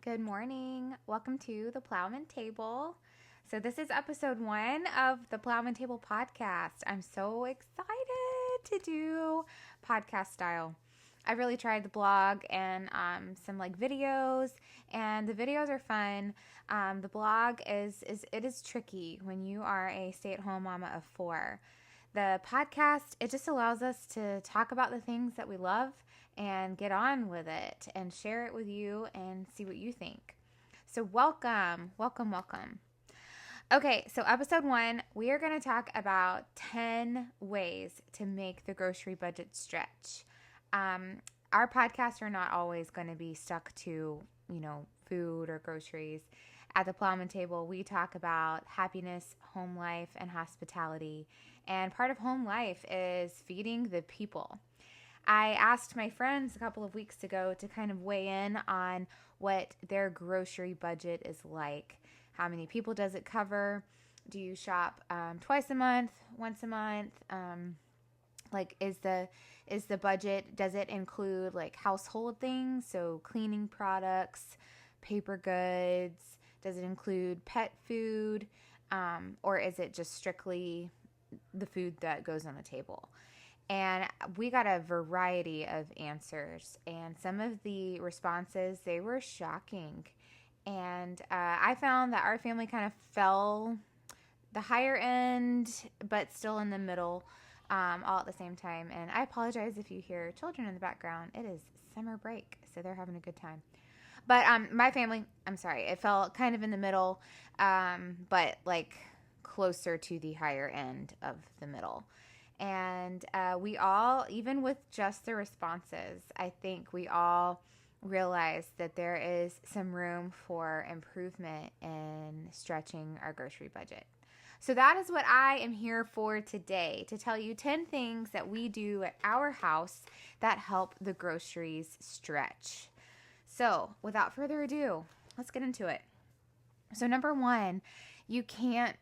Good morning. Welcome to the Plowman Table. So this is episode 1 of the Plowman Table podcast. I'm so excited to do podcast style. I really tried the blog and some videos, and the videos are fun. The blog is tricky when you are a stay-at-home mama of 4. The podcast, it just allows us to talk about the things that we love and get on with it and share it with you and see what you think. So welcome. Okay, so episode 1, we are going to talk about 10 ways to make the grocery budget stretch. Our podcasts are not always going to be stuck to, food or groceries. At the Plowman Table, we talk about happiness, home life, and hospitality. And part of home life is feeding the people. I asked my friends a couple of weeks ago to kind of weigh in on what their grocery budget is like. How many people does it cover? Do you shop twice a month, once a month? Is the budget, does it include household things? So cleaning products, paper goods? Does it include pet food? Or is it just strictly the food that goes on the table? And we got a variety of answers, and some of the responses, they were shocking. And I found that our family kind of fell the higher end, but still in the middle, all at the same time. And I apologize if you hear children in the background. It is summer break, so they're having a good time. But my family, I'm sorry, it fell kind of in the middle, but closer to the higher end of the middle. And we all, even with just the responses, I think we all realize that there is some room for improvement in stretching our grocery budget. So that is what I am here for today, to tell you 10 things that we do at our house that help the groceries stretch. So without further ado, let's get into it. So number 1, you can't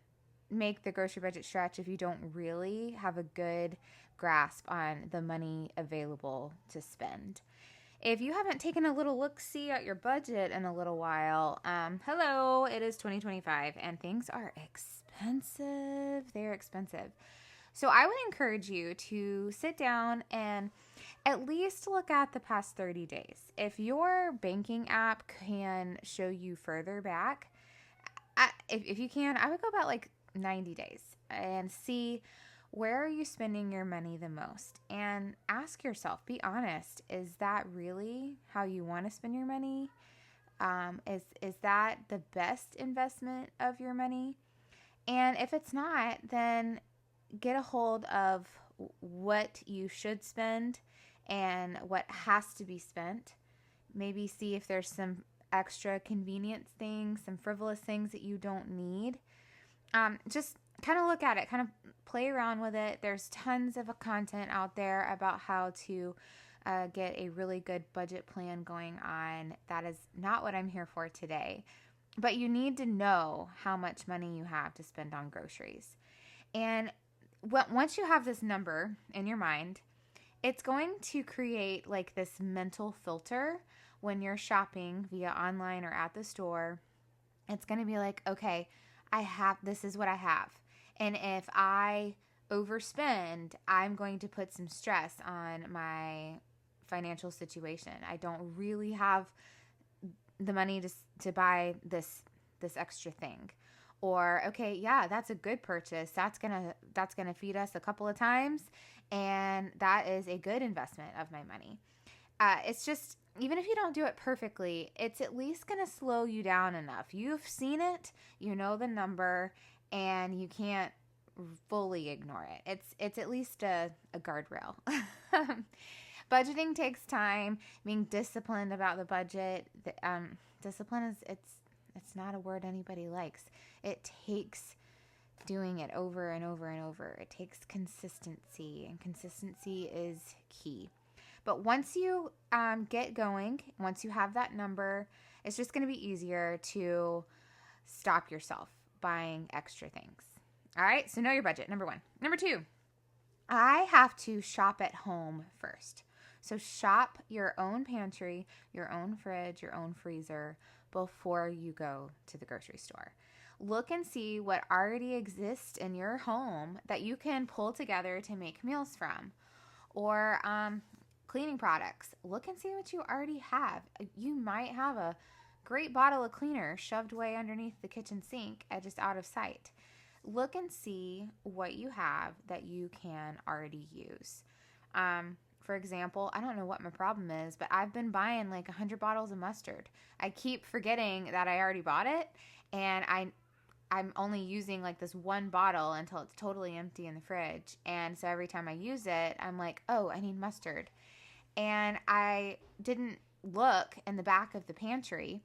make the grocery budget stretch if you don't really have a good grasp on the money available to spend. If you haven't taken a little look-see at your budget in a little while, hello, it is 2025 and things are expensive. They're expensive. So I would encourage you to sit down and at least look at the past 30 days. If your banking app can show you further back, if you can, I would go about 90 days and see where are you spending your money the most, and ask yourself, be honest, is that really how you want to spend your money? Is that the best investment of your money? And if it's not, then get a hold of what you should spend and what has to be spent. Maybe see if there's some extra convenience things, some frivolous things that you don't need. Just kind of look at it, kind of play around with it. There's tons of content out there about how to get a really good budget plan going on. That is not what I'm here for today. But you need to know how much money you have to spend on groceries. And once you have this number in your mind, it's going to create this mental filter when you're shopping via online or at the store. It's going to be okay, this is what I have. And if I overspend, I'm going to put some stress on my financial situation. I don't really have the money to buy this extra thing. Or, okay, yeah, that's a good purchase. That's gonna feed us a couple of times, and that is a good investment of my money. It's just, even if you don't do it perfectly, it's at least going to slow you down enough. You've seen it, you know the number, and you can't fully ignore it. It's at least a guardrail. Budgeting takes time. Being disciplined about the budget. Discipline is, it's not a word anybody likes. It takes doing it over and over and over. It takes consistency, and consistency is key. But once you get going, once you have that number, it's just going to be easier to stop yourself buying extra things. All right, so know your budget, number 1. Number 2, I have to shop at home first. So shop your own pantry, your own fridge, your own freezer before you go to the grocery store. Look and see what already exists in your home that you can pull together to make meals from. Or cleaning products. Look and see what you already have. You might have a great bottle of cleaner shoved way underneath the kitchen sink and just out of sight. Look and see what you have that you can already use. For example, I don't know what my problem is, but I've been buying like 100 bottles of mustard. I keep forgetting that I already bought it, and I'm only using like this one bottle until it's totally empty in the fridge. And so every time I use it, I'm like, oh, I need mustard. And I didn't look in the back of the pantry.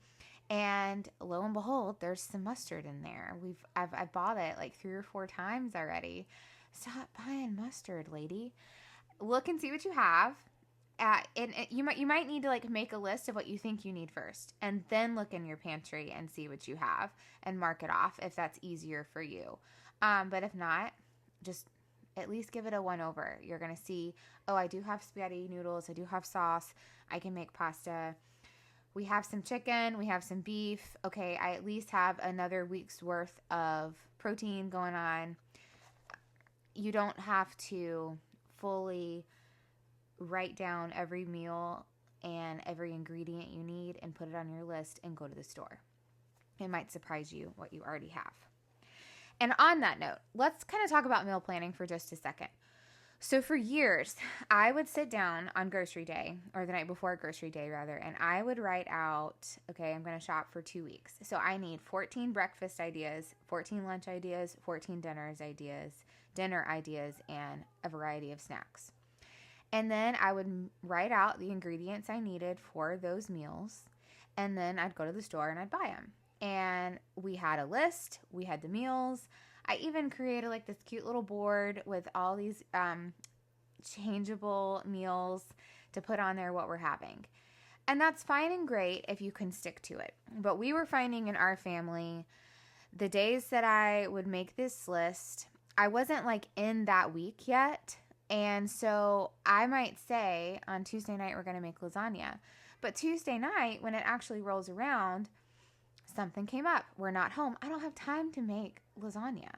And lo and behold, there's some mustard in there. I've bought it like 3 or 4 times already. Stop buying mustard, lady. Look and see what you have. And you might need to like make a list of what you think you need first, and then look in your pantry and see what you have and mark it off if that's easier for you. But if not, just at least give it a one over. You're gonna see, oh, I do have spaghetti noodles, I do have sauce, I can make pasta. We have some chicken, we have some beef. Okay, I at least have another week's worth of protein going on. You don't have to fully write down every meal and every ingredient you need and put it on your list and go to the store. It might surprise you what you already have. And on that note, let's kind of talk about meal planning for just a second. So for years, I would sit down on grocery day, or the night before grocery day rather, and I would write out, okay, I'm going to shop for 2 weeks. So I need 14 breakfast ideas, 14 lunch ideas, 14 dinner ideas, and a variety of snacks. And then I would write out the ingredients I needed for those meals. And then I'd go to the store and I'd buy them. And we had a list. We had the meals. I even created like this cute little board with all these changeable meals to put on there what we're having. And that's fine and great if you can stick to it. But we were finding in our family, the days that I would make this list, I wasn't like in that week yet. And so I might say on Tuesday night, we're going to make lasagna. But Tuesday night, when it actually rolls around, something came up. We're not home. I don't have time to make lasagna.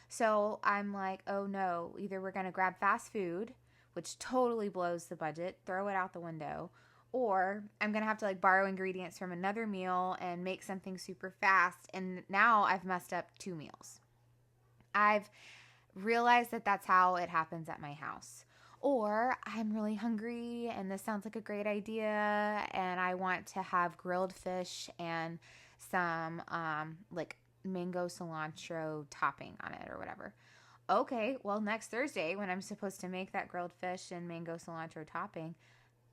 So I'm like, oh no, either we're going to grab fast food, which totally blows the budget, throw it out the window, or I'm going to have to like borrow ingredients from another meal and make something super fast. And now I've messed up 2 meals. I've realize that that's how it happens at my house. Or I'm really hungry and this sounds like a great idea and I want to have grilled fish and some like mango cilantro topping on it or whatever. Okay, well next Thursday when I'm supposed to make that grilled fish and mango cilantro topping,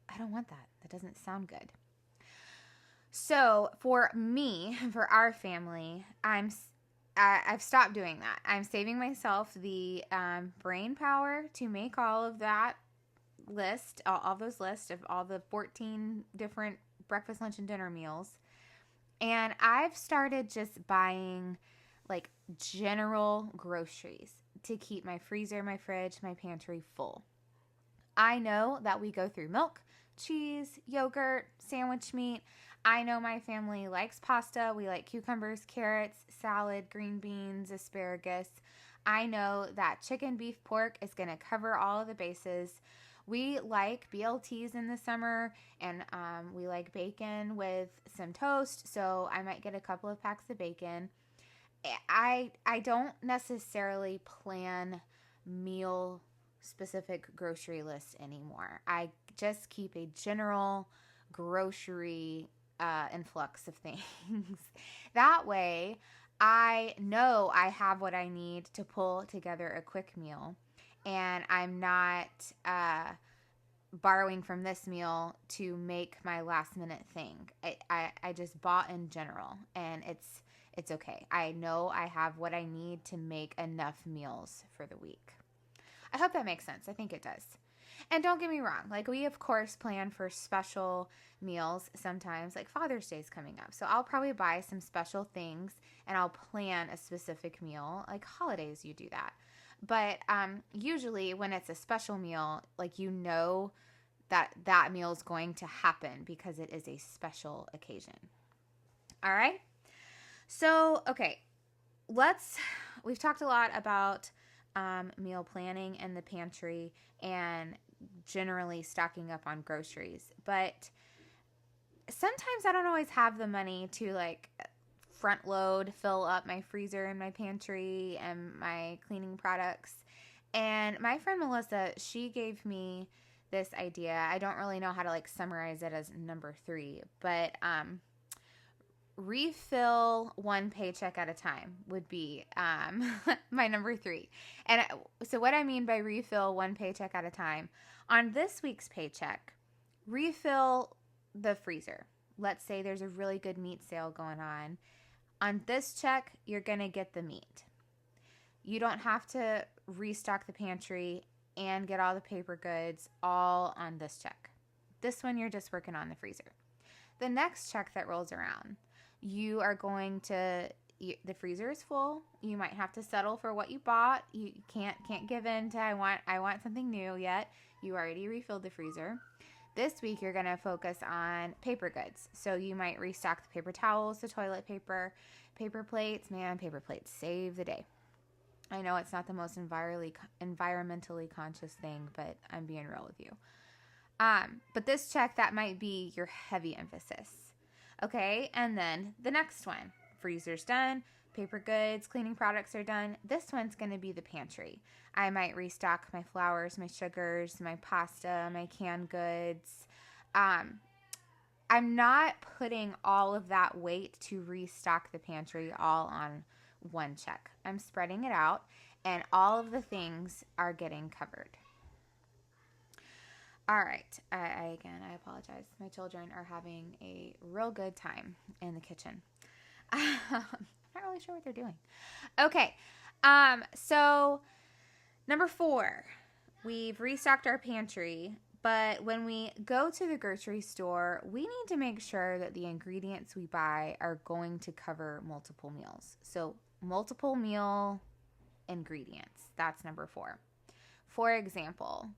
I don't want that. That doesn't sound good. So for me, for our family, I've stopped doing that. I'm saving myself the brain power to make all of that list, all those lists of all the 14 different breakfast, lunch, and dinner meals. And I've started just buying like general groceries to keep my freezer, my fridge, my pantry full. I know that we go through milk, cheese, yogurt, sandwich meat. I know my family likes pasta. We like cucumbers, carrots, salad, green beans, asparagus. I know that chicken, beef, pork is going to cover all of the bases. We like BLTs in the summer, and we like bacon with some toast, so I might get a couple of packs of bacon. I don't necessarily plan meal-specific grocery lists anymore. I just keep a general grocery influx of things. That way, I know I have what I need to pull together a quick meal, and I'm not borrowing from this meal to make my last minute thing. I just bought in general, and it's okay. I know I have what I need to make enough meals for the week. I hope that makes sense. I think it does. And don't get me wrong, like we of course plan for special meals sometimes, like Father's Day is coming up. So I'll probably buy some special things and I'll plan a specific meal. Like holidays, you do that. But usually when it's a special meal, like you know that meal is going to happen because it is a special occasion. All right. So, okay, we've talked a lot about meal planning in the pantry and generally stocking up on groceries, but sometimes I don't always have the money to like front load, fill up my freezer and my pantry and my cleaning products. And my friend Melissa, she gave me this idea. I don't really know how to like summarize it as number 3, but refill one paycheck at a time would be my number 3. And so what I mean by refill one paycheck at a time, on this week's paycheck, refill the freezer. Let's say there's a really good meat sale going on. On this check, you're going to get the meat. You don't have to restock the pantry and get all the paper goods all on this check. This one, you're just working on the freezer. The next check that rolls around, you are going to, the freezer is full. You might have to settle for what you bought. You can't give in to I want something new yet. You already refilled the freezer. This week, you're going to focus on paper goods. So you might restock the paper towels, the toilet paper, paper plates. Man, paper plates save the day. I know it's not the most environmentally conscious thing, but I'm being real with you. But this check, that might be your heavy emphasis. Okay, and then the next one. Freezer's done. Paper goods, cleaning products are done. This one's going to be the pantry. I might restock my flours, my sugars, my pasta, my canned goods. I'm not putting all of that weight to restock the pantry all on one check. I'm spreading it out, and all of the things are getting covered. All right. I apologize. My children are having a real good time in the kitchen. Not really sure what they're doing. Okay. So number 4, we've restocked our pantry, but when we go to the grocery store, we need to make sure that the ingredients we buy are going to cover multiple meals. So multiple meal ingredients. That's number 4. For example,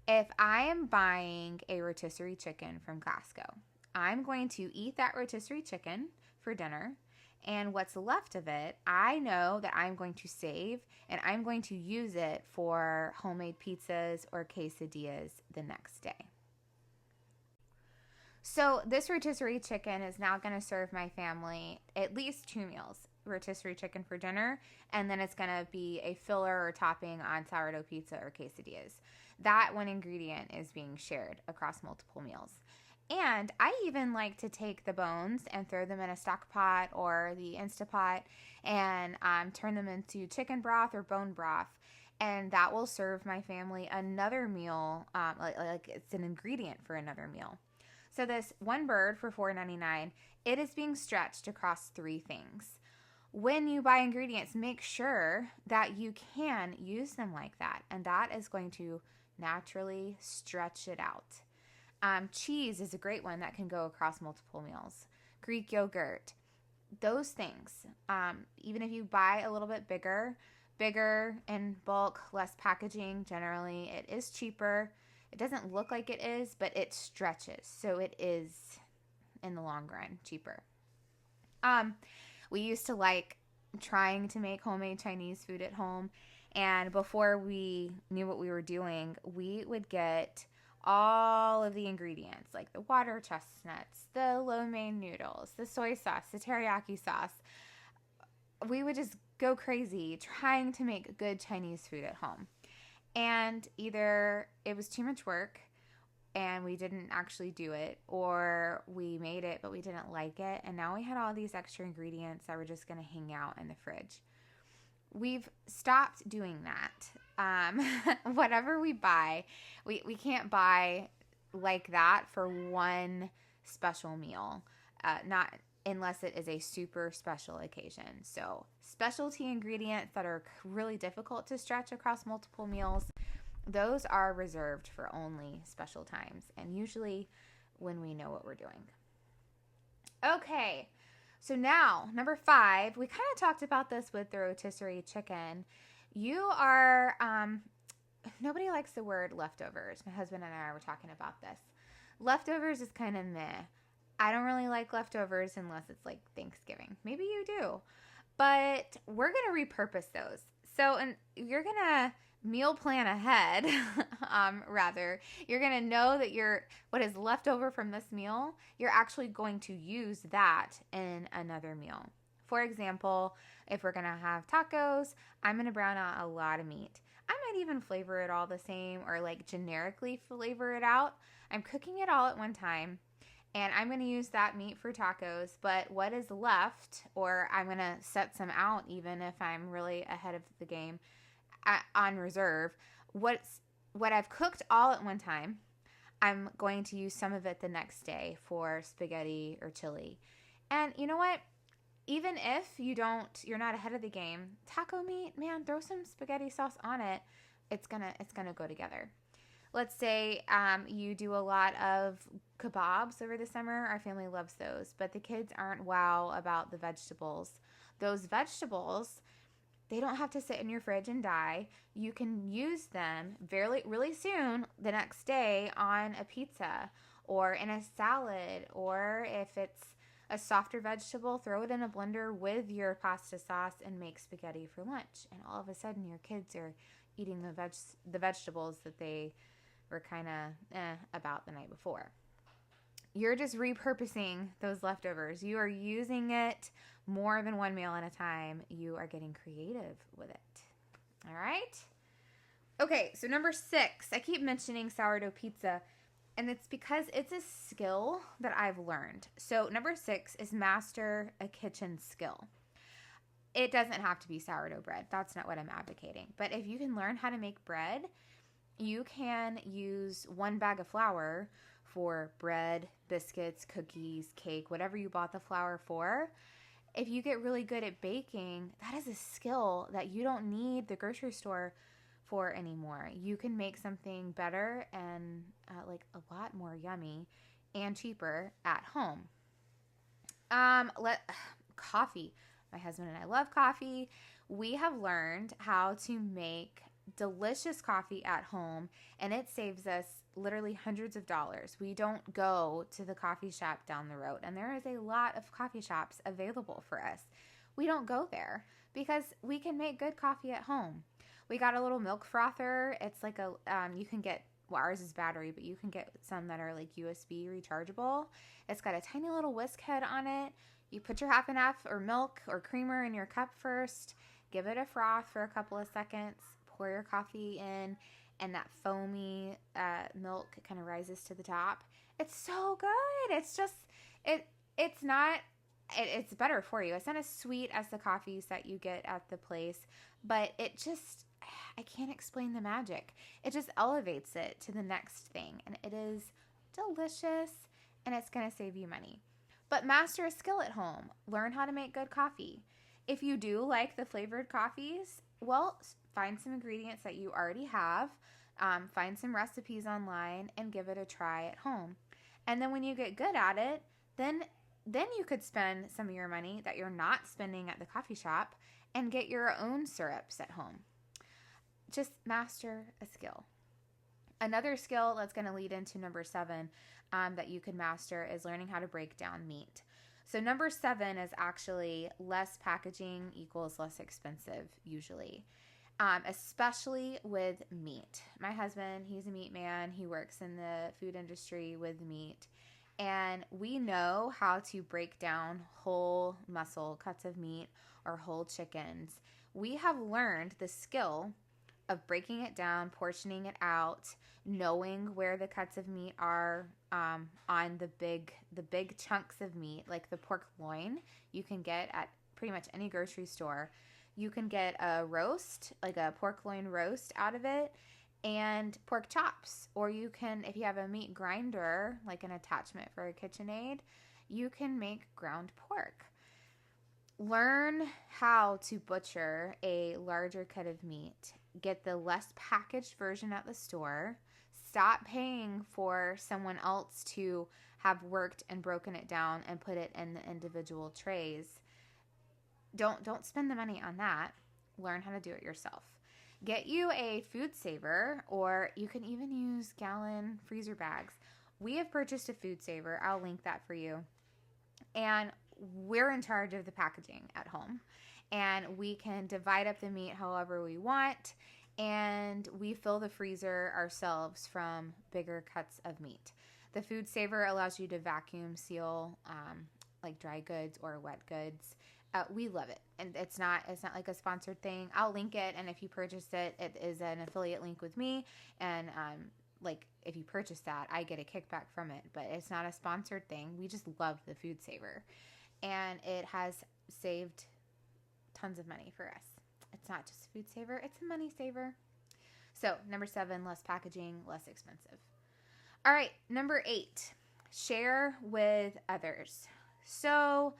if I am buying a rotisserie chicken from Costco, I'm going to eat that rotisserie chicken for dinner. And what's left of it, I know that I'm going to save, and I'm going to use it for homemade pizzas or quesadillas the next day. So this rotisserie chicken is now going to serve my family at least 2 meals. Rotisserie chicken for dinner, and then it's going to be a filler or topping on sourdough pizza or quesadillas. That one ingredient is being shared across multiple meals. And I even like to take the bones and throw them in a stock pot or the Instapot and turn them into chicken broth or bone broth. And that will serve my family another meal, like it's an ingredient for another meal. So this one bird for $4.99, it is being stretched across 3 things. When you buy ingredients, make sure that you can use them like that. And that is going to naturally stretch it out. Cheese is a great one that can go across multiple meals. Greek yogurt, those things. Even if you buy a little bit bigger in bulk, less packaging, generally it is cheaper. It doesn't look like it is, but it stretches. So it is, in the long run, cheaper. We used to like trying to make homemade Chinese food at home. And before we knew what we were doing, we would get all of the ingredients, like the water chestnuts, the lo mein noodles, the soy sauce, the teriyaki sauce. We would just go crazy trying to make good Chinese food at home. And either it was too much work and we didn't actually do it, or we made it but we didn't like it, and now we had all these extra ingredients that were just going to hang out in the fridge. We've stopped doing that. Whatever we buy, we can't buy like that for one special meal, not unless it is a super special occasion. So specialty ingredients that are really difficult to stretch across multiple meals, those are reserved for only special times, and usually when we know what we're doing. Okay. So now, number 5, we kind of talked about this with the rotisserie chicken. You are nobody likes the word leftovers. My husband and I were talking about this. Leftovers is kind of meh. I don't really like leftovers unless it's like Thanksgiving. Maybe you do. But we're going to repurpose those. So, and you're going to meal plan ahead, rather. You're going to know that what is left over from this meal, you're actually going to use that in another meal. For example, if we're going to have tacos, I'm going to brown out a lot of meat. I might even flavor it all the same or like generically flavor it out. I'm cooking it all at one time. And I'm going to use that meat for tacos, but what is left, or I'm going to set some out even if I'm really ahead of the game on reserve, what I've cooked all at one time, I'm going to use some of it the next day for spaghetti or chili. And you know what? Even if you're not ahead of the game, taco meat, man, throw some spaghetti sauce on it. It's gonna go together. Let's say you do a lot of kebabs over the summer. Our family loves those, but the kids aren't wow about the vegetables. Those vegetables, they don't have to sit in your fridge and die. You can use them really soon the next day on a pizza or in a salad, or if it's a softer vegetable, throw it in a blender with your pasta sauce and make spaghetti for lunch. And all of a sudden your kids are eating the vegetables that they were kind of about the night before. You're just repurposing those leftovers. You are using it more than one meal at a time. You are getting creative with it. All right? Okay, so number 6. I keep mentioning sourdough pizza, and it's because it's a skill that I've learned. So number 6 is master a kitchen skill. It doesn't have to be sourdough bread. That's not what I'm advocating. But if you can learn how to make bread, you can use 1 bag of flour for bread, biscuits, cookies, cake, whatever you bought the flour for. If you get really good at baking, that is a skill that you don't need the grocery store for anymore. You can make something better and like a lot more yummy and cheaper at home. Coffee. My husband and I love coffee. We have learned how to make delicious coffee at home, and it saves us literally hundreds of dollars. We don't go to the coffee shop down the road, and there is a lot of coffee shops available for us. We don't go there because we can make good coffee at home. We got a little milk frother. It's like you can get, well, ours is battery, but you can get some that are like USB rechargeable. It's got a tiny little whisk head on it. You put your half and half or milk or creamer in your cup first, give it a froth for a couple of seconds, pour your coffee in, and that foamy milk kind of rises to the top. It's so good. It's just, it's better for you. It's not as sweet as the coffees that you get at the place, but I can't explain the magic. It just elevates it to the next thing, and it is delicious, and it's going to save you money. But master a skill at home. Learn how to make good coffee. If you do like the flavored coffees, well, find some ingredients that you already have, find some recipes online, and give it a try at home. And then when you get good at it, then you could spend some of your money that you're not spending at the coffee shop and get your own syrups at home. Just master a skill. Another skill that's going to lead into number 7 that you could master is learning how to break down meat. So number 7 is actually less packaging equals less expensive usually, especially with meat. My husband, he's a meat man. He works in the food industry with meat. And we know how to break down whole muscle cuts of meat or whole chickens. We have learned the skill of breaking it down, portioning it out, knowing where the cuts of meat are on the big chunks of meat, like the pork loin you can get at pretty much any grocery store. You can get a roast, like a pork loin roast out of it, and pork chops. Or you can, if you have a meat grinder, like an attachment for a KitchenAid, you can make ground pork. Learn how to butcher a larger cut of meat. Get the less packaged version at the store. Stop paying for someone else to have worked and broken it down and put it in the individual trays. Don't spend the money on that. Learn how to do it yourself. Get you a food saver, or you can even use gallon freezer bags. We have purchased a food saver. I'll link that for you. And we're in charge of the packaging at home. And we can divide up the meat however we want. And we fill the freezer ourselves from bigger cuts of meat. The food saver allows you to vacuum seal like dry goods or wet goods. We love it, and it's not like a sponsored thing. I'll link it, and if you purchase it, it is an affiliate link with me, and like if you purchase that, I get a kickback from it, but it's not a sponsored thing. We just love the food saver, and it has saved tons of money for us. It's not just a food saver, it's a money saver. So number 7, less packaging, less expensive. All right, number 8, share with others. So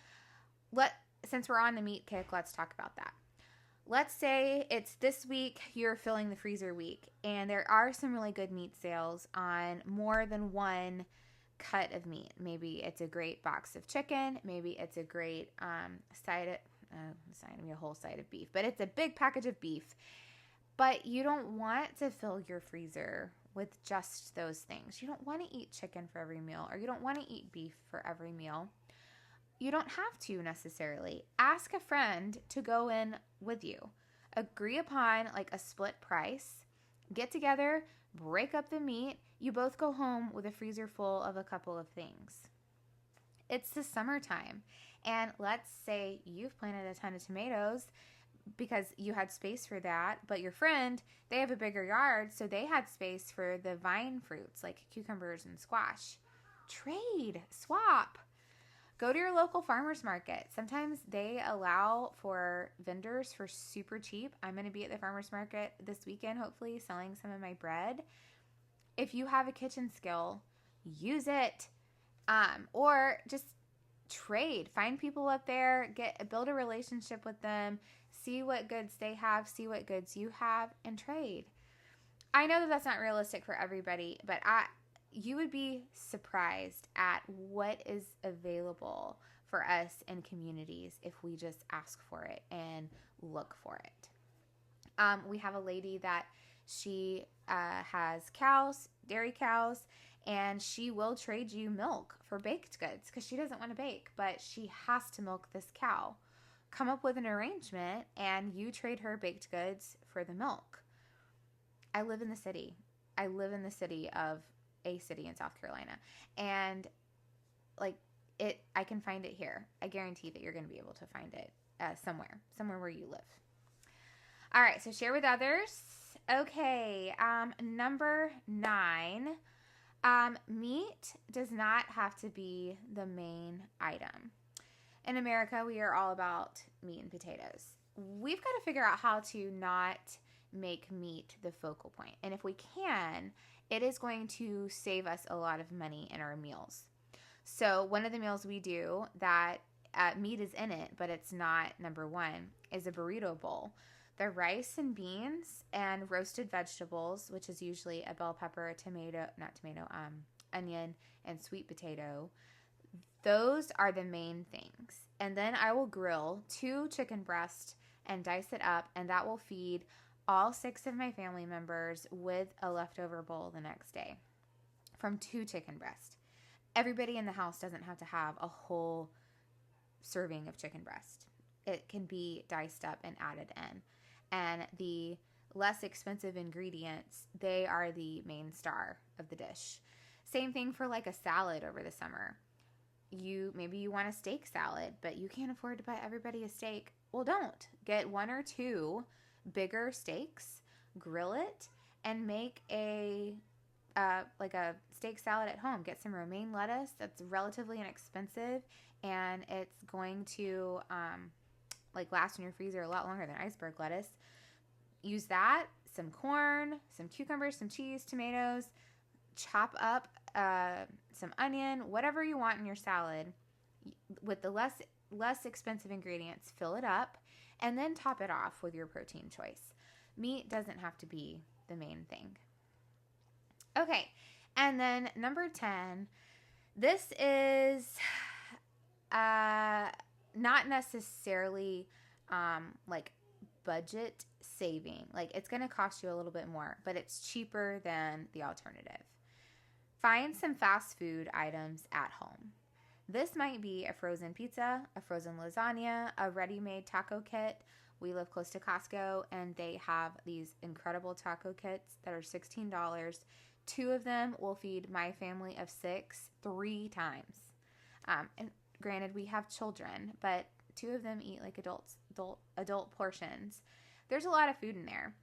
since we're on the meat kick, let's talk about that. Let's say it's this week, you're filling the freezer week, and there are some really good meat sales on more than one cut of meat. Maybe it's a great box of chicken. Maybe it's a great a whole side of beef, but it's a big package of beef. But you don't want to fill your freezer with just those things. You don't want to eat chicken for every meal, or you don't want to eat beef for every meal. You don't have to necessarily. Ask a friend to go in with you. Agree upon like a split price. Get together, break up the meat. You both go home with a freezer full of a couple of things. It's the summertime. And let's say you've planted a ton of tomatoes because you had space for that, but your friend, they have a bigger yard, so they had space for the vine fruits like cucumbers and squash. Trade, swap. Go to your local farmer's market. Sometimes they allow for vendors for super cheap. I'm going to be at the farmer's market this weekend, hopefully, selling some of my bread. If you have a kitchen skill, use it. Or just trade. Find people up there, build a relationship with them, see what goods they have, see what goods you have, and trade. I know that that's not realistic for everybody, but you would be surprised at what is available for us in communities if we just ask for it and look for it. We have a lady that she has cows, dairy cows, and she will trade you milk for baked goods because she doesn't want to bake, but she has to milk this cow. Come up with an arrangement and you trade her baked goods for the milk. I live in the city. I live in the city of a city in South Carolina, and I can find it here. I guarantee that you're going to be able to find it somewhere where you live. All right, so share with others. Okay, number 9, meat does not have to be the main item. In America, we are all about meat and potatoes. We've got to figure out how to not make meat the focal point, and if we can, it is going to save us a lot of money in our meals. So one of the meals we do that meat is in it, but it's not number 1, is a burrito bowl. The rice and beans and roasted vegetables, which is usually a bell pepper, onion, and sweet potato. Those are the main things. And then I will grill 2 chicken breasts and dice it up, and that will feed all 6 of my family members with a leftover bowl the next day from 2 chicken breasts. Everybody in the house doesn't have to have a whole serving of chicken breast. It can be diced up and added in. And the less expensive ingredients, they are the main star of the dish. Same thing for like a salad over the summer. Maybe you want a steak salad, but you can't afford to buy everybody a steak. Well, don't. Get 1 or 2 bigger steaks, grill it, and make a steak salad at home. Get some romaine lettuce that's relatively inexpensive, and it's going to last in your freezer a lot longer than iceberg lettuce. Use that, some corn, some cucumbers, some cheese, tomatoes, chop up some onion, whatever you want in your salad with the less expensive ingredients. Fill it up and then top it off with your protein choice. Meat doesn't have to be the main thing. Okay, and then number 10, this is not necessarily budget saving. Like, it's going to cost you a little bit more, but it's cheaper than the alternative. Find some fast food items at home. This might be a frozen pizza, a frozen lasagna, a ready-made taco kit. We live close to Costco, and they have these incredible taco kits that are $16. 2 of them will feed my family of 6 3 times. And granted, we have children, but 2 of them eat like adult portions. There's a lot of food in there.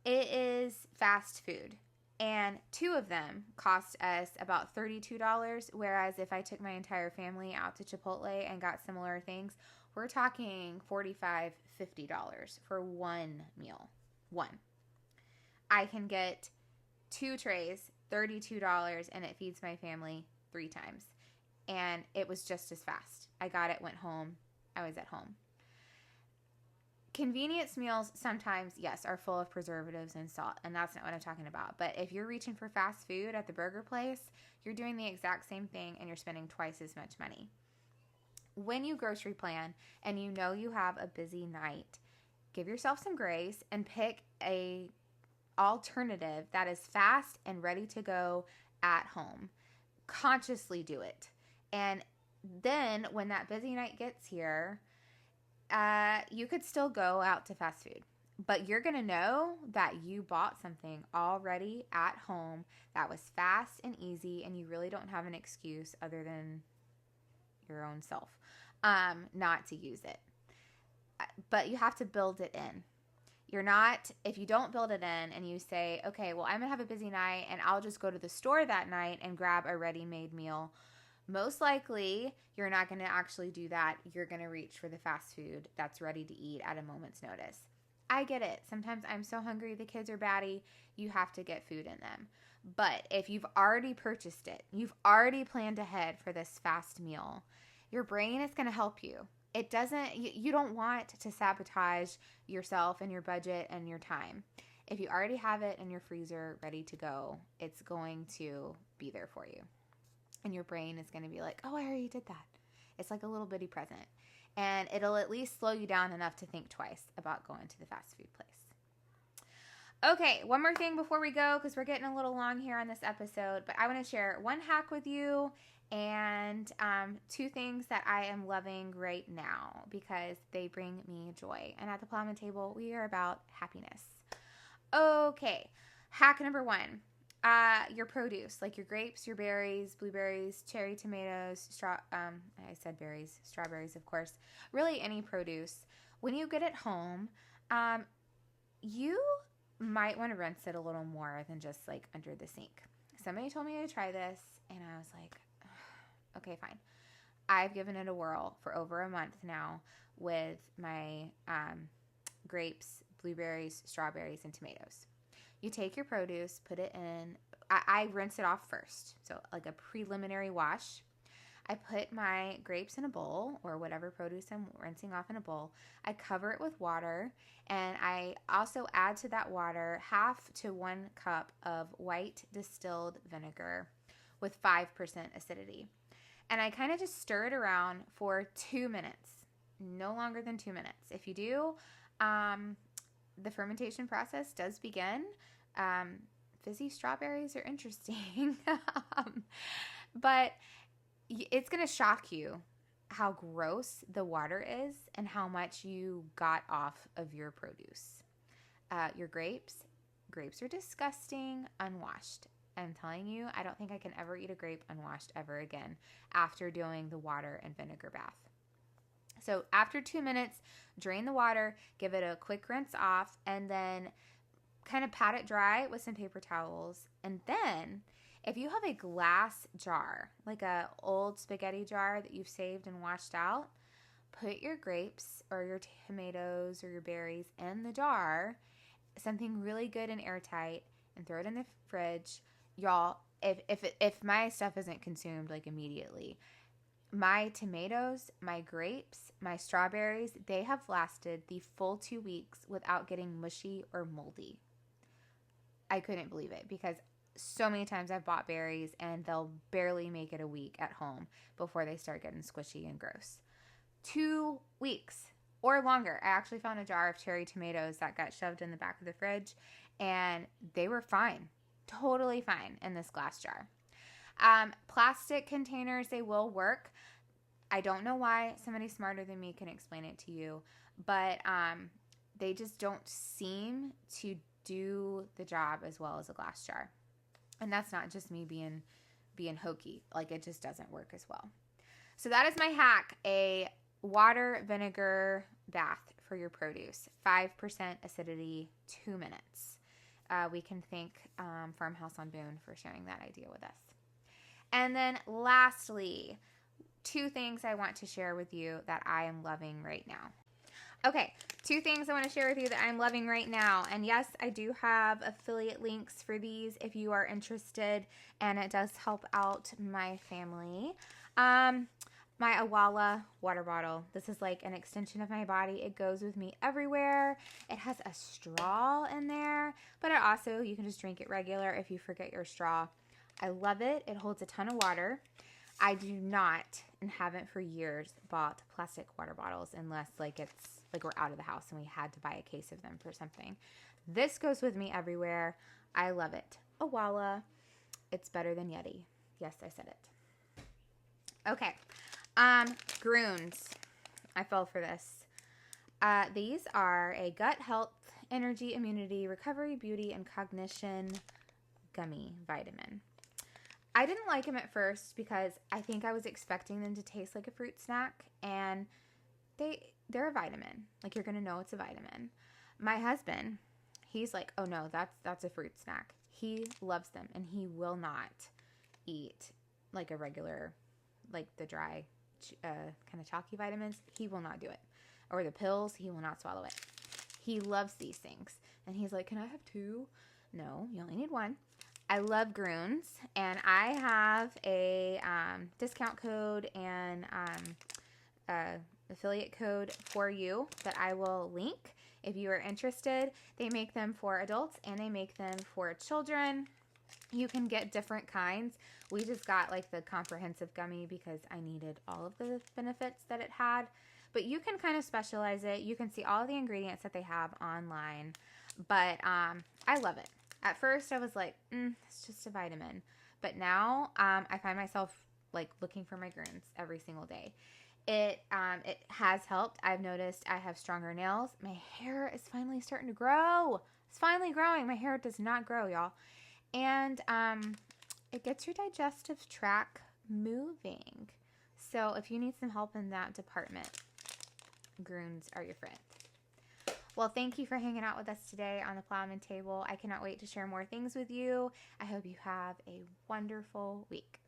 It is fast food. And 2 of them cost us about $32, whereas if I took my entire family out to Chipotle and got similar things, we're talking $45, $50 for one meal. One. I can get 2 trays, $32, and it feeds my family 3 times. And it was just as fast. I got it, went home. I was at home. Convenience meals sometimes, yes, are full of preservatives and salt, and that's not what I'm talking about. But if you're reaching for fast food at the burger place, you're doing the exact same thing and you're spending twice as much money. When you grocery plan and you know you have a busy night, give yourself some grace and pick a alternative that is fast and ready to go at home. Consciously do it. And then when that busy night gets here, you could still go out to fast food, but you're going to know that you bought something already at home that was fast and easy, and you really don't have an excuse other than your own self not to use it. But you have to build it in. If you don't build it in and you say, okay, well, I'm going to have a busy night and I'll just go to the store that night and grab a ready-made meal, most likely, you're not going to actually do that. You're going to reach for the fast food that's ready to eat at a moment's notice. I get it. Sometimes I'm so hungry, the kids are batty, you have to get food in them. But if you've already purchased it, you've already planned ahead for this fast meal, your brain is going to help you. You don't want to sabotage yourself and your budget and your time. If you already have it in your freezer ready to go, it's going to be there for you. And your brain is going to be like, oh, I already did that. It's like a little bitty present. And it'll at least slow you down enough to think twice about going to the fast food place. Okay, one more thing before we go, because we're getting a little long here on this episode. But I want to share one hack with you and 2 things that I am loving right now because they bring me joy. And at the Plowman table, we are about happiness. Okay, hack number 1. Your produce, like your grapes, your berries, blueberries, cherry tomatoes, I said berries, strawberries, of course, really any produce. When you get it home, you might want to rinse it a little more than just like under the sink. Somebody told me to try this and I was like, okay, fine. I've given it a whirl for over a month now with my grapes, blueberries, strawberries, and tomatoes. You take your produce, put it in. I rinse it off first, so like a preliminary wash. I put my grapes in a bowl or whatever produce I'm rinsing off in a bowl. I cover it with water, and I also add to that water 1/2 to 1 cup of white distilled vinegar with 5% acidity. And I kind of just stir it around for 2 minutes, no longer than 2 minutes. If you do, the fermentation process does begin. Fizzy strawberries are interesting, but it's going to shock you how gross the water is and how much you got off of your produce. Your grapes are disgusting unwashed. I'm telling you, I don't think I can ever eat a grape unwashed ever again after doing the water and vinegar bath. So after 2 minutes, drain the water, give it a quick rinse off, and then kind of pat it dry with some paper towels. And then if you have a glass jar, like a old spaghetti jar that you've saved and washed out, put your grapes or your tomatoes or your berries in the jar, something really good and airtight, and throw it in the fridge. Y'all, if my stuff isn't consumed like immediately, my tomatoes, my grapes, my strawberries, they have lasted the full 2 weeks without getting mushy or moldy. I couldn't believe it because so many times I've bought berries and they'll barely make it a week at home before they start getting squishy and gross. 2 weeks. or longer. I actually found a jar of cherry tomatoes that got shoved in the back of the fridge, and they were fine, totally fine in this glass jar. Plastic containers, they will work. I don't know why. Somebody smarter than me can explain it to you, but they just don't seem to do the job as well as a glass jar. And that's not just me being hokey. Like, it just doesn't work as well. So that is my hack, a water vinegar bath for your produce. 5% acidity, 2 minutes. We can thank Farmhouse on Boone for sharing that idea with us. And then lastly, 2 things I want to share with you that I am loving right now. Okay, 2 things I want to share with you that I'm loving right now. And yes, I do have affiliate links for these if you are interested, and it does help out my family. My Awala water bottle. This is like an extension of my body. It goes with me everywhere. It has a straw in there, but it also, you can just drink it regular if you forget your straw. I love it. It holds a ton of water. I do not, and haven't for years, bought plastic water bottles unless like it's like we're out of the house and we had to buy a case of them for something. This goes with me everywhere. I love it. Awala. It's better than Yeti. Yes, I said it. Okay. Groons. I fell for this. These are a gut health, energy, immunity, recovery, beauty, and cognition gummy vitamin. I didn't like them at first because I think I was expecting them to taste like a fruit snack, and they're a vitamin. Like, you're going to know it's a vitamin. My husband, he's like, oh no, that's a fruit snack. He loves them, and he will not eat like a regular, like the dry kind of chalky vitamins. He will not do it. Or the pills, he will not swallow it. He loves these things. And he's like, can I have 2? No, you only need 1. I love Groons, and I have a discount code and affiliate code for you that I will link if you are interested. They make them for adults and they make them for children. You can get different kinds. We just got like the comprehensive gummy because I needed all of the benefits that it had. But you can kind of specialize it. You can see all of the ingredients that they have online. But I love it. At first I was like, it's just a vitamin. But now I find myself like looking for my Groons every single day. It has helped. I've noticed I have stronger nails. My hair is finally starting to grow. It's finally growing. My hair does not grow, y'all. And it gets your digestive tract moving. So if you need some help in that department, Groons are your friend. Well, thank you for hanging out with us today on the Plowman Table. I cannot wait to share more things with you. I hope you have a wonderful week.